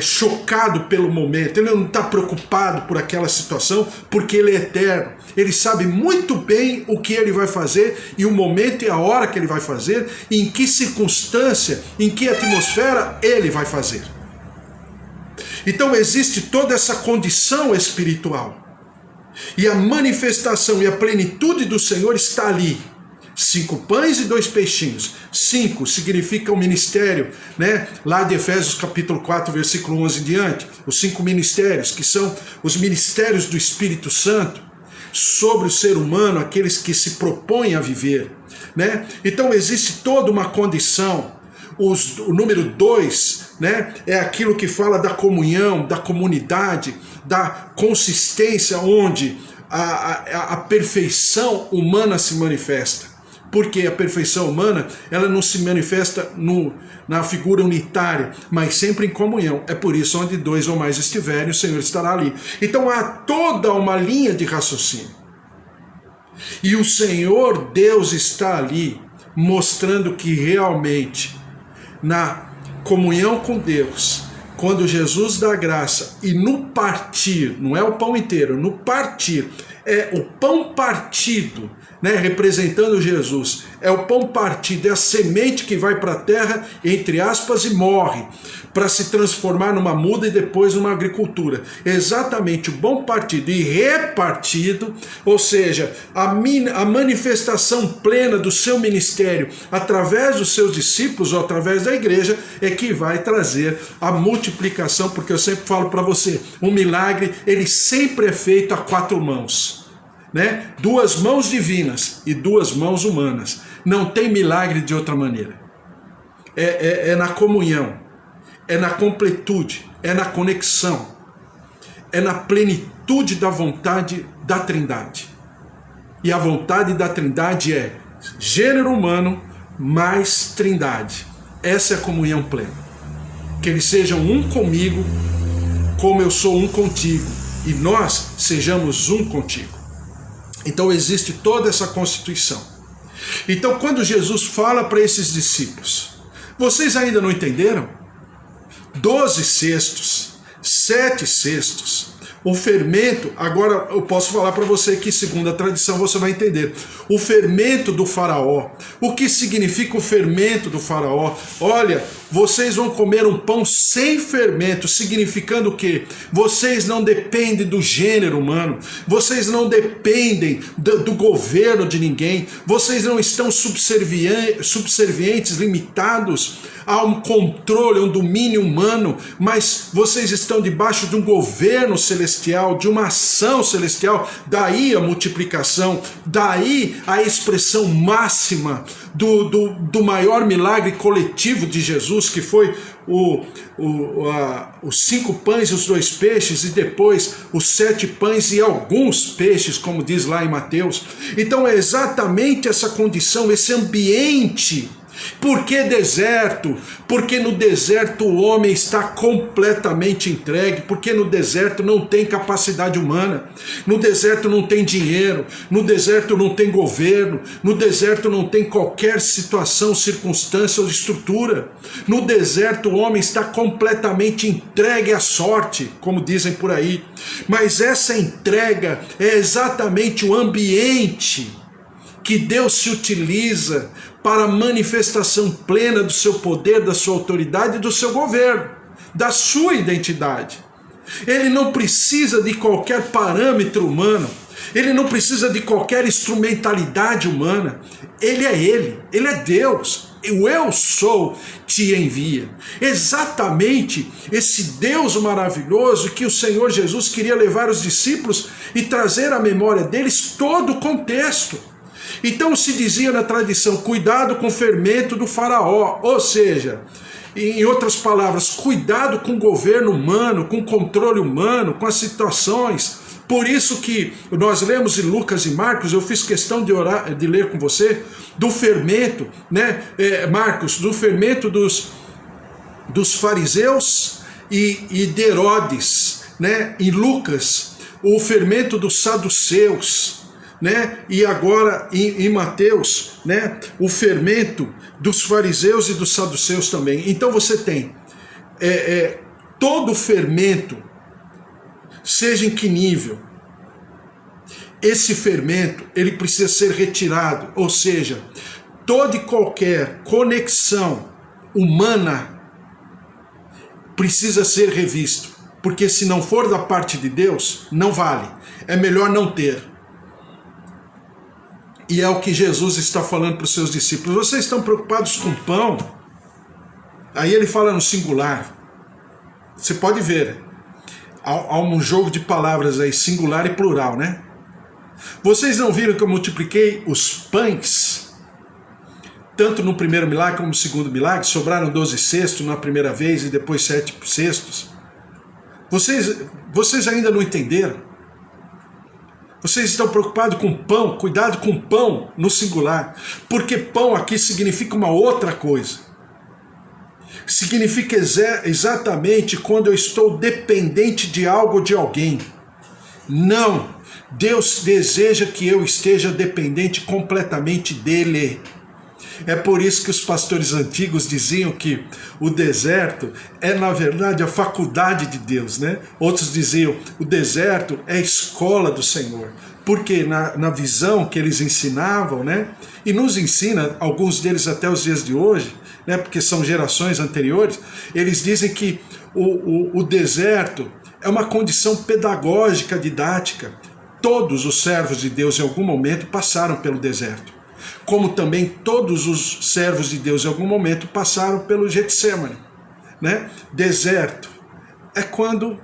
chocado pelo momento, ele não está preocupado por aquela situação, porque ele é eterno. Ele sabe muito bem o que ele vai fazer e o momento e a hora que ele vai fazer, e em que circunstância, em que atmosfera ele vai fazer. Então existe toda essa condição espiritual. E a manifestação e a plenitude do Senhor está ali. 5 pães e 2 peixinhos. 5 significa o ministério, né? Lá de Efésios capítulo 4, versículo 11 em diante. Os 5 ministérios, que são os ministérios do Espírito Santo sobre o ser humano, aqueles que se propõem a viver, né? Então existe toda uma condição. O número 2, né, é aquilo que fala da comunhão, da comunidade, da consistência, onde a perfeição humana se manifesta. Porque a perfeição humana, ela não se manifesta na figura unitária, mas sempre em comunhão. É por isso, onde 2 ou mais estiverem, o Senhor estará ali. Então há toda uma linha de raciocínio. E o Senhor Deus está ali, mostrando que realmente, na comunhão com Deus, quando Jesus dá graça, e no partir, não é o pão inteiro, no partir, é o pão partido, né, representando Jesus, é o pão partido, é a semente que vai para a terra, entre aspas, e morre, para se transformar numa muda e depois numa agricultura. Exatamente, o bom partido e repartido, ou seja, a manifestação plena do seu ministério através dos seus discípulos ou através da igreja é que vai trazer a multiplicação, porque eu sempre falo para você, um milagre, ele sempre é feito a 4 mãos. Né? 2 mãos divinas e 2 mãos humanas. Não tem milagre de outra maneira. É na comunhão, é na completude, é na conexão, é na plenitude da vontade da Trindade. E a vontade da Trindade é gênero humano mais Trindade. Essa é a comunhão plena. Que eles sejam um comigo, como eu sou um contigo, e nós sejamos um contigo. Então existe toda essa constituição. Então quando Jesus fala para esses discípulos, vocês ainda não entenderam? 12 cestos, 7 cestos, o fermento, agora eu posso falar para você que segundo a tradição você vai entender. O fermento do faraó, o que significa o fermento do faraó? Olha, vocês vão comer um pão sem fermento, significando o quê? Vocês não dependem do gênero humano, vocês não dependem do governo de ninguém, vocês não estão subservientes, limitados a um controle, a um domínio humano, mas vocês estão debaixo de um governo celestial, de uma ação celestial. Daí a multiplicação, daí a expressão máxima do maior milagre coletivo de Jesus, que foi os 5 pães e os 2 peixes, e depois os 7 pães e alguns peixes, como diz lá em Mateus. Então é exatamente essa condição, esse ambiente. Por que deserto? Porque no deserto o homem está completamente entregue, porque no deserto não tem capacidade humana, no deserto não tem dinheiro, no deserto não tem governo, no deserto não tem qualquer situação, circunstância ou estrutura. No deserto o homem está completamente entregue à sorte, como dizem por aí. Mas essa entrega é exatamente o ambiente que Deus se utiliza para a manifestação plena do seu poder, da sua autoridade e do seu governo, da sua identidade. Ele não precisa de qualquer parâmetro humano, ele não precisa de qualquer instrumentalidade humana. Ele é Deus. O eu sou te envia. Exatamente esse Deus maravilhoso que o Senhor Jesus queria levar os discípulos e trazer à memória deles todo o contexto. Então se dizia na tradição, cuidado com o fermento do faraó, ou seja, em outras palavras, cuidado com o governo humano, com o controle humano, com as situações. Por isso que nós lemos em Lucas e Marcos, eu fiz questão de ler com você, do fermento, né, Marcos, do fermento dos fariseus e de Herodes, né, em Lucas, o fermento dos saduceus, né? E agora em Mateus, né? O fermento dos fariseus e dos saduceus também. Então você tem todo o fermento, seja em que nível, esse fermento ele precisa ser retirado, ou seja, toda e qualquer conexão humana precisa ser revisto, porque se não for da parte de Deus, não vale, é melhor não ter. E é o que Jesus está falando para os seus discípulos. Vocês estão preocupados com pão? Aí ele fala no singular. Você pode ver, há um jogo de palavras aí, singular e plural, né? Vocês não viram que eu multipliquei os pães, tanto no primeiro milagre como no segundo milagre? Sobraram 12 cestos na primeira vez e depois 7 cestos. Vocês ainda não entenderam? Vocês estão preocupados com pão? Cuidado com pão no singular, porque pão aqui significa uma outra coisa. Significa exatamente quando eu estou dependente de algo ou de alguém. Não, Deus deseja que eu esteja dependente completamente dele. É por isso que os pastores antigos diziam que o deserto é, na verdade, a faculdade de Deus, né? Outros diziam, o deserto é a escola do Senhor. Porque na visão que eles ensinavam, né? E nos ensina, alguns deles até os dias de hoje, né? Porque são gerações anteriores, eles dizem que o deserto é uma condição pedagógica, didática. Todos os servos de Deus em algum momento passaram pelo deserto. Como também todos os servos de Deus em algum momento passaram pelo Getsemane, né? Deserto é quando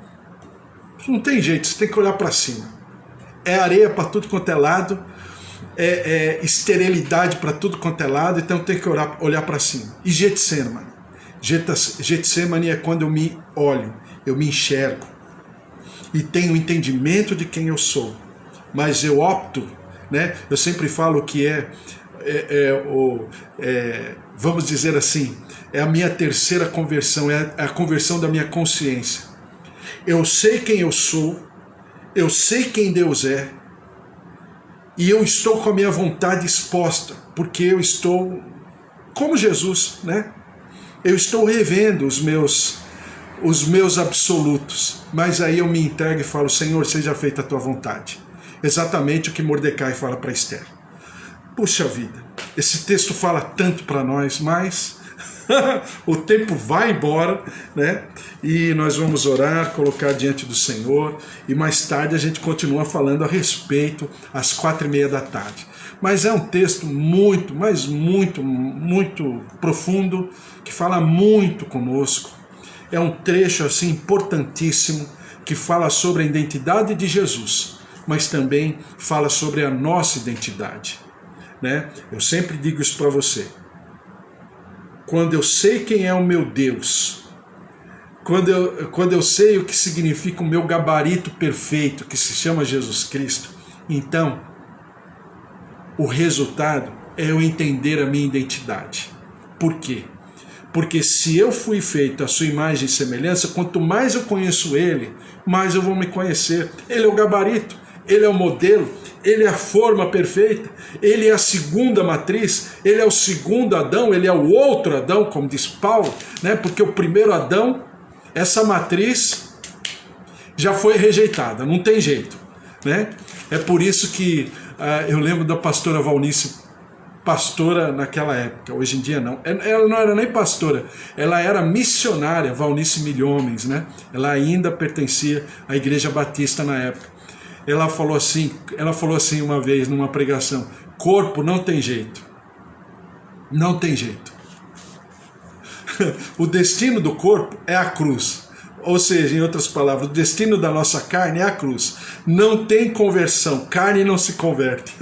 não tem jeito, você tem que olhar para cima. É areia para tudo quanto é lado, é esterilidade para tudo quanto é lado, então tem que olhar para cima. E Getsemane? Getsemane é quando eu me olho, eu me enxergo e tenho entendimento de quem eu sou, mas eu opto, né? Eu sempre falo que vamos dizer assim, é a minha terceira conversão, é a conversão da minha consciência. Eu sei quem eu sou, eu sei quem Deus é, e eu estou com a minha vontade exposta, porque eu estou como Jesus, né? Eu estou revendo os meus absolutos, mas aí eu me entrego e falo, Senhor, seja feita a tua vontade. Exatamente o que Mordecai fala para Esther. Puxa vida, esse texto fala tanto para nós, mas O tempo vai embora, né? E nós vamos orar, colocar diante do Senhor, e mais tarde a gente continua falando a respeito às 4:30 da tarde. Mas é um texto muito, mas muito, muito profundo, que fala muito conosco. É um trecho assim importantíssimo, que fala sobre a identidade de Jesus, mas também fala sobre a nossa identidade, né? Eu sempre digo isso para você. Quando eu sei quem é o meu Deus, quando eu sei o que significa o meu gabarito perfeito, que se chama Jesus Cristo, então o resultado é eu entender a minha identidade. Por quê? Porque se eu fui feito à sua imagem e semelhança, quanto mais eu conheço Ele, mais eu vou me conhecer. Ele é o gabarito, Ele é o modelo, Ele é a forma perfeita, Ele é a segunda matriz, Ele é o segundo Adão, Ele é o outro Adão, como diz Paulo, né? Porque o primeiro Adão, essa matriz já foi rejeitada, não tem jeito, né? É por isso que eu lembro da pastora Valnice, pastora naquela época, hoje em dia não. Ela não era nem pastora, ela era missionária, Valnice Milhomens, né? Ela ainda pertencia à Igreja Batista na época. Ela falou assim uma vez numa pregação: corpo não tem jeito. Não tem jeito. O destino do corpo é a cruz. Ou seja, em outras palavras, o destino da nossa carne é a cruz. Não tem conversão, carne não se converte.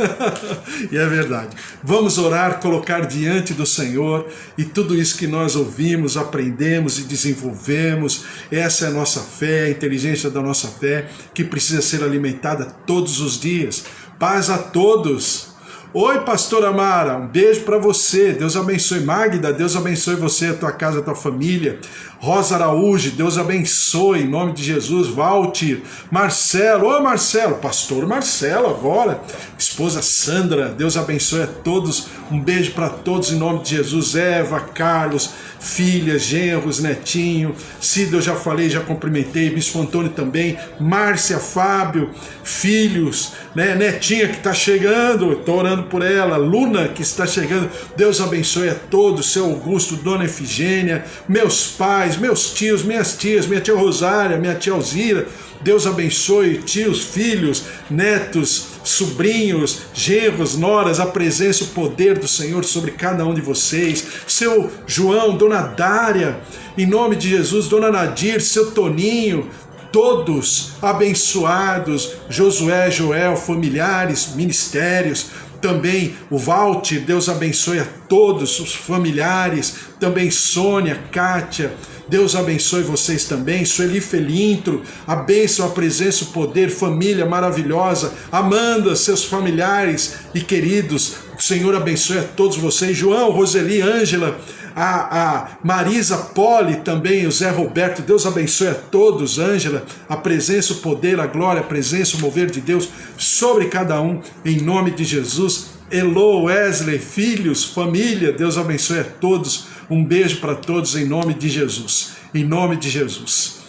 E é verdade. Vamos orar, colocar diante do Senhor, e tudo isso que nós ouvimos, aprendemos e desenvolvemos, essa é a nossa fé, a inteligência da nossa fé, que precisa ser alimentada todos os dias. Paz a todos. Oi, pastora Mara, um beijo para você, Deus abençoe. Magda, Deus abençoe você, a tua casa, a tua família. Rosa Araújo, Deus abençoe, em nome de Jesus. Valtir, Marcelo, ô Marcelo, pastor Marcelo agora, esposa Sandra, Deus abençoe a todos, um beijo para todos em nome de Jesus. Eva, Carlos, filhas, genros, netinho, Cida eu já falei, já cumprimentei, Bispo Antônio também, Márcia, Fábio, filhos, né? Netinha que está chegando, estou orando por ela, Luna que está chegando, Deus abençoe a todos, seu Augusto, Dona Efigênia, meus pais, meus tios, minhas tias, minha tia Rosária, minha tia Alzira, Deus abençoe tios, filhos, netos, sobrinhos, genros, noras, a presença e o poder do Senhor sobre cada um de vocês, seu João, Dona Dária, em nome de Jesus, Dona Nadir, seu Toninho, todos abençoados, Josué, Joel, familiares, ministérios, também o Walter, Deus abençoe a todos os familiares, também Sônia, Kátia, Deus abençoe vocês também, Sueli Felintro, a bênção, a presença, o poder, família maravilhosa, Amanda, seus familiares e queridos, o Senhor abençoe a todos vocês, João, Roseli, Ângela, a Marisa Poli também, o Zé Roberto, Deus abençoe a todos, Ângela, a presença, o poder, a glória, a presença, o mover de Deus sobre cada um, em nome de Jesus. Elo, Wesley, filhos, família, Deus abençoe a todos, um beijo para todos em nome de Jesus, em nome de Jesus.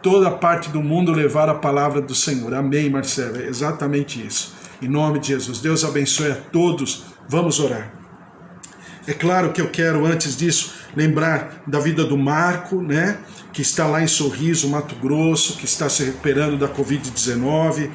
Toda parte do mundo levar a palavra do Senhor, amém, Marcelo, é exatamente isso, em nome de Jesus. Deus abençoe a todos, vamos orar. É claro que eu quero, antes disso, lembrar da vida do Marco, né, que está lá em Sorriso, Mato Grosso, que está se recuperando da Covid-19.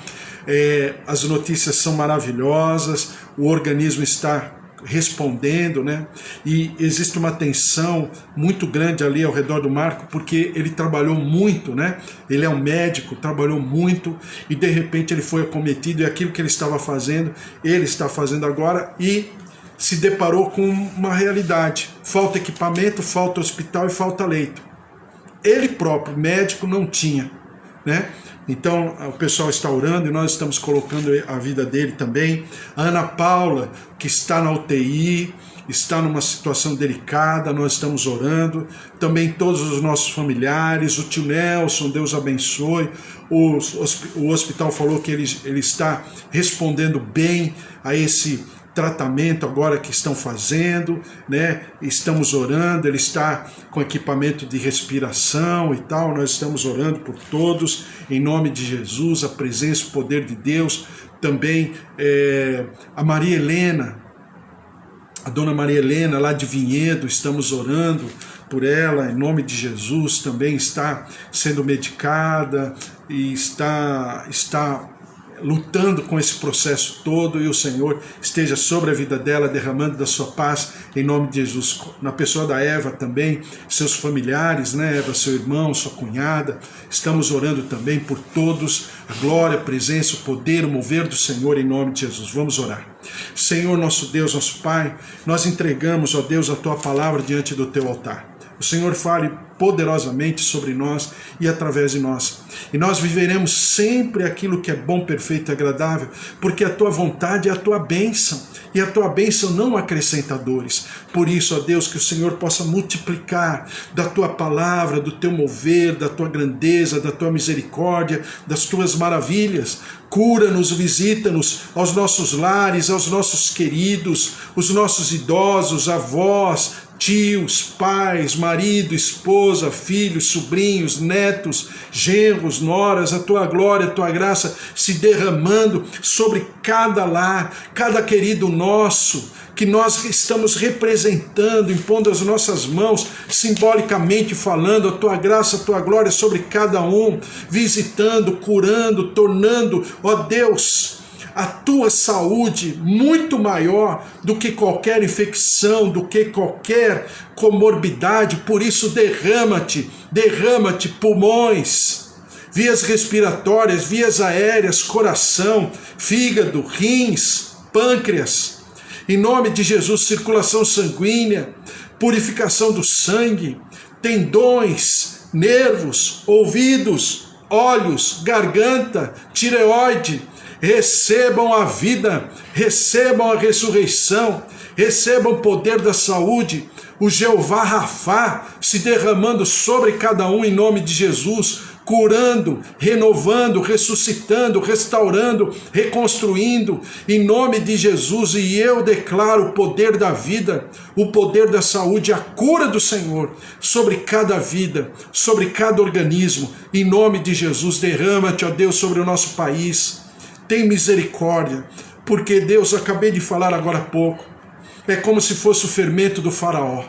As notícias são maravilhosas, o organismo está respondendo, né? E existe uma tensão muito grande ali ao redor do Marco, porque ele trabalhou muito, né? Ele é um médico, trabalhou muito, e de repente ele foi acometido, e aquilo que ele estava fazendo, ele está fazendo agora, e se deparou com uma realidade: falta equipamento, falta hospital e falta leito. Ele próprio, médico, não tinha, né? Então o pessoal está orando e nós estamos colocando a vida dele também. A Ana Paula, que está na UTI, está numa situação delicada, nós estamos orando. Também todos os nossos familiares, o tio Nelson, Deus abençoe. O hospital falou que ele está respondendo bem a esse tratamento agora que estão fazendo, né? Estamos orando, ele está com equipamento de respiração e tal, nós estamos orando por todos, em nome de Jesus, a presença, o poder de Deus. Também a Maria Helena, A dona Maria Helena, lá de Vinhedo, estamos orando por ela, em nome de Jesus, também está sendo medicada e está lutando com esse processo todo, e o Senhor esteja sobre a vida dela, derramando da sua paz, em nome de Jesus. Na pessoa da Eva também, seus familiares, né, Eva, seu irmão, sua cunhada, estamos orando também por todos, a glória, a presença, o poder, o mover do Senhor, em nome de Jesus. Vamos orar. Senhor, nosso Deus, nosso Pai, nós entregamos, ó Deus, a Tua palavra diante do Teu altar. O Senhor fale poderosamente sobre nós e através de nós. E nós viveremos sempre aquilo que é bom, perfeito e agradável, porque a Tua vontade é a Tua bênção, e a Tua bênção não acrescenta dores. Por isso, ó Deus, que o Senhor possa multiplicar da Tua palavra, do Teu mover, da Tua grandeza, da Tua misericórdia, das Tuas maravilhas. Cura-nos, visita-nos aos nossos lares, aos nossos queridos, os nossos idosos, avós, tios, pais, marido, esposa, filhos, sobrinhos, netos, genros, noras, a Tua glória, a Tua graça se derramando sobre cada lar, cada querido nosso, que nós estamos representando, impondo as nossas mãos, simbolicamente falando, a Tua graça, a Tua glória sobre cada um, visitando, curando, tornando, ó Deus, a Tua saúde muito maior do que qualquer infecção, do que qualquer comorbidade. Por isso derrama-te pulmões, vias respiratórias, vias aéreas, coração, fígado, rins, pâncreas. Em nome de Jesus, circulação sanguínea, purificação do sangue, tendões, nervos, ouvidos, olhos, garganta, tireoide. Recebam a vida, recebam a ressurreição, recebam o poder da saúde, o Jeová Rafá se derramando sobre cada um em nome de Jesus, curando, renovando, ressuscitando, restaurando, reconstruindo, em nome de Jesus. E eu declaro o poder da vida, o poder da saúde, a cura do Senhor sobre cada vida, sobre cada organismo, em nome de Jesus. Derrama-te, ó Deus, sobre o nosso país. Tem misericórdia, porque Deus, acabei de falar agora há pouco, é como se fosse o fermento do faraó,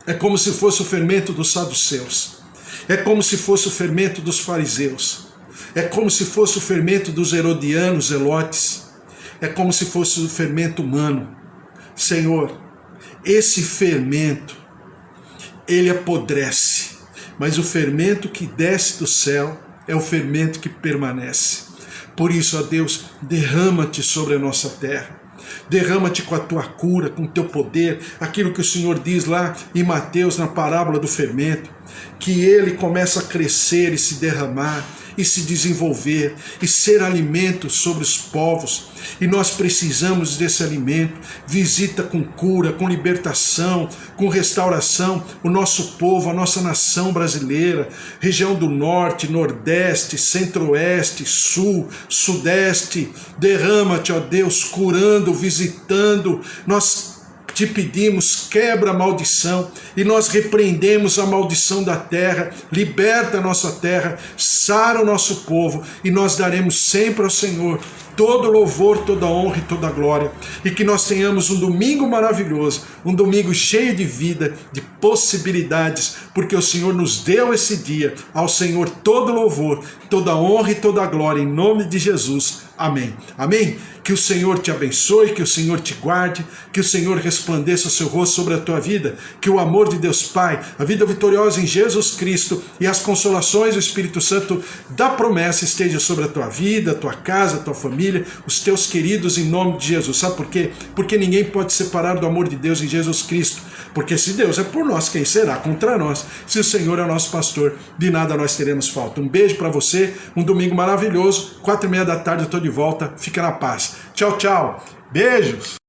é como se fosse o fermento dos saduceus, é como se fosse o fermento dos fariseus, é como se fosse o fermento dos herodianos, zelotes, é como se fosse o fermento humano. Senhor, esse fermento, ele apodrece, mas o fermento que desce do céu é o fermento que permanece. Por isso, ó Deus, derrama-te sobre a nossa terra. Derrama-te com a Tua cura, com o Teu poder, aquilo que o Senhor diz lá em Mateus, na parábola do fermento, que ele começa a crescer e se derramar, e se desenvolver, e ser alimento sobre os povos. E nós precisamos desse alimento. Visita com cura, com libertação, com restauração, o nosso povo, a nossa nação brasileira, região do norte, nordeste, centro-oeste, sul, sudeste. Derrama-te, ó Deus, curando, visitando. Nós te pedimos, quebra a maldição, e nós repreendemos a maldição da terra, liberta a nossa terra, sara o nosso povo, e nós daremos sempre ao Senhor todo louvor, toda honra e toda glória, e que nós tenhamos um domingo maravilhoso, um domingo cheio de vida, de possibilidades, porque o Senhor nos deu esse dia. Ao Senhor todo louvor, toda honra e toda glória, em nome de Jesus. Amém. Amém? Que o Senhor te abençoe, que o Senhor te guarde, que o Senhor resplandeça o seu rosto sobre a tua vida, que o amor de Deus Pai, a vida vitoriosa em Jesus Cristo e as consolações do Espírito Santo da promessa esteja sobre a tua vida, a tua casa, a tua família, os teus queridos, em nome de Jesus. Sabe por quê? Porque ninguém pode separar do amor de Deus em Jesus Cristo. Porque se Deus é por nós, quem será contra nós? Se o Senhor é o nosso pastor, de nada nós teremos falta. Um beijo para você, um domingo maravilhoso, 4:30 da tarde eu estou de volta, fica na paz. Tchau, tchau, beijos!